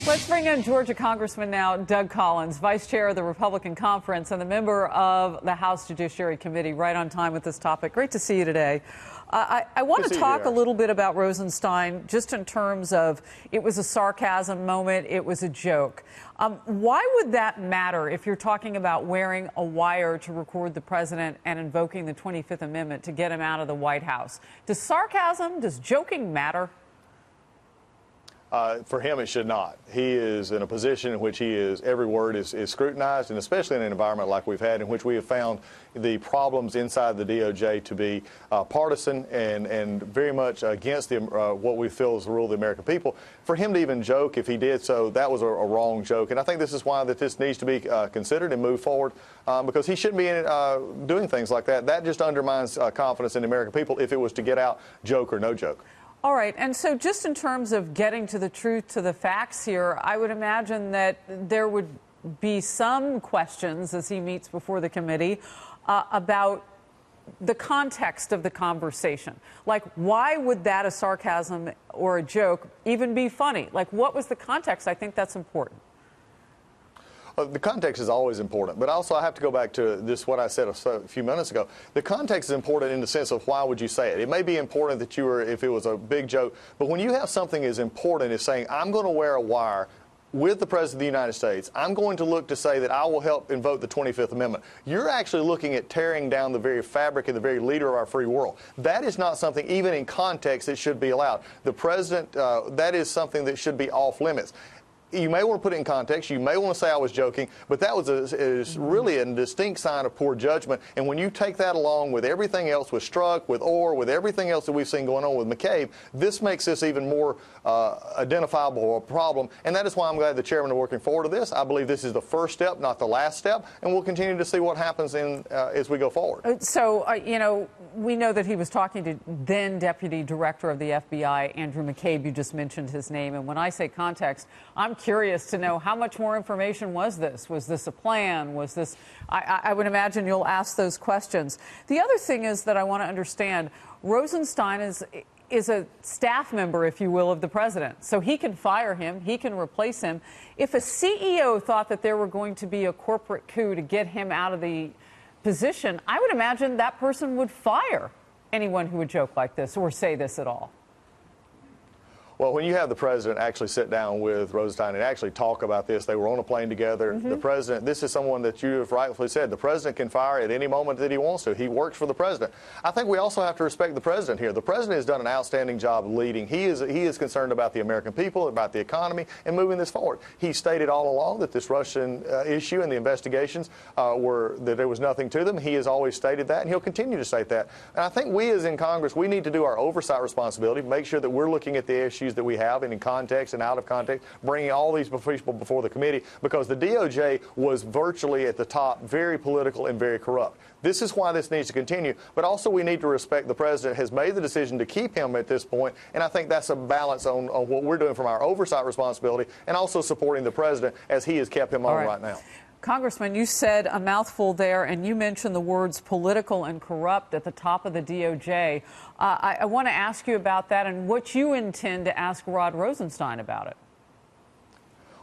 Let's bring in Georgia Congressman now, Doug Collins, Vice Chair of the Republican Conference and the member of the House Judiciary Committee, right on time with this topic. Great to see you today. I want to talk a little bit about Rosenstein, just in terms of it was a sarcasm moment, it was a joke. Why would that matter if you're talking about wearing a wire to record the president and invoking the 25th Amendment to get him out of the White House? Does sarcasm, does joking matter? For him, it should not. He is in a position in which every word is scrutinized, and especially in an environment like we've had, in which we have found the problems inside the DOJ to be partisan and very much against what we feel is the rule of the American people. For him to even joke, if he did so, that was a wrong joke. And I think this is why this needs to be considered and moved forward, because he shouldn't be doing things like that. That just undermines confidence in the American people if it was to get out joke or no joke. All right. And so just in terms of getting to the truth, to the facts here, I would imagine that there would be some questions as he meets before the committee about the context of the conversation. Like, why would that, a sarcasm or a joke, even be funny? Like, what was the context? I think that's important. The context is always important, but also I have to go back to this, what I said a few minutes ago. The context is important in the sense of why would you say it. It may be important that if it was a big joke, but when you have something as important as saying, I'm going to wear a wire with the President of the United States, I'm going to look to say that I will help invoke the 25th Amendment. You're actually looking at tearing down the very fabric and the very leader of our free world. That is not something, even in context, that should be allowed. The President, that is something that should be off limits. You may want to put it in context. You may want to say I was joking, but that is really a distinct sign of poor judgment. And when you take that along with everything else, with Strzok, with Orr, with everything else that we've seen going on with McCabe, this makes this even more identifiable a problem. And that is why I'm glad the chairman is working forward to this. I believe this is the first step, not the last step, and we'll continue to see what happens as we go forward. So, you know, we know that he was talking to then Deputy Director of the FBI, Andrew McCabe. You just mentioned his name. And when I say context, I'm curious to know how much more information was this? Was this a plan? Was this, I would imagine you'll ask those questions. The other thing is that I want to understand, Rosenstein is a staff member, if you will, of the president. So he can fire him. He can replace him. If a CEO thought that there were going to be a corporate coup to get him out of the position, I would imagine that person would fire anyone who would joke like this or say this at all. Well, when you have the president actually sit down with Rosenstein and actually talk about this, they were on a plane together. The president, this is someone that you have rightfully said, the president can fire at any moment that he wants to. He works for the president. I think we also have to respect the president here. The president has done an outstanding job leading. He is concerned about the American people, about the economy, and moving this forward. He stated all along that this Russian issue and the investigations that there was nothing to them. He has always stated that, and he'll continue to state that. And I think we as in Congress, we need to do our oversight responsibility, make sure that we're looking at the issues that we have and in context and out of context, bringing all these people before the committee, because the DOJ was virtually at the top very political and very corrupt. This is why this needs to continue, but also we need to respect the president has made the decision to keep him at this point, and I think that's a balance on what we're doing from our oversight responsibility and also supporting the president as he has kept him on right now. Congressman, you said a mouthful there, and you mentioned the words political and corrupt at the top of the DOJ. I want to ask you about that and what you intend to ask Rod Rosenstein about it.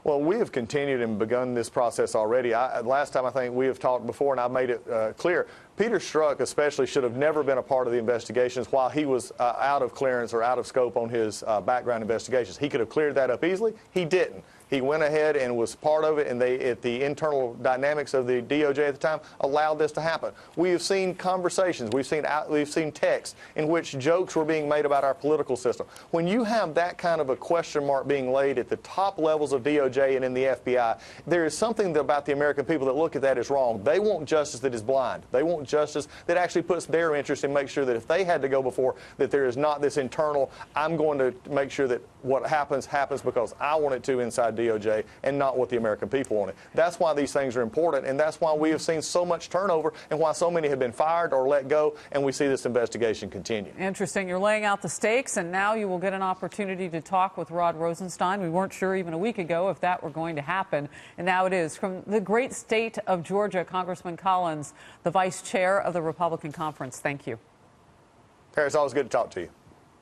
Well, we have continued and begun this process already. Last time I think we have talked before, and I made it clear, Peter Strzok especially should have never been a part of the investigations while he was out of clearance or out of scope on his background investigations. He could have cleared that up easily. He didn't. He went ahead and was part of it, and the internal dynamics of the DOJ at the time allowed this to happen. We have seen conversations, we've seen texts in which jokes were being made about our political system. When you have that kind of a question mark being laid at the top levels of DOJ and in the FBI, there is something about the American people that look at that as wrong. They want justice that is blind. They want justice that actually puts their interest and makes sure that if they had to go before, that there is not this internal, I'm going to make sure that what happens because I want it to inside DOJ and not what the American people want it. That's why these things are important, and that's why we have seen so much turnover and why so many have been fired or let go, and we see this investigation continue. Interesting. You're laying out the stakes, and now you will get an opportunity to talk with Rod Rosenstein. We weren't sure even a week ago if that were going to happen, and now it is. From the great state of Georgia, Congressman Collins, the Vice Chair of the Republican Conference, thank you. Harris, always good to talk to you.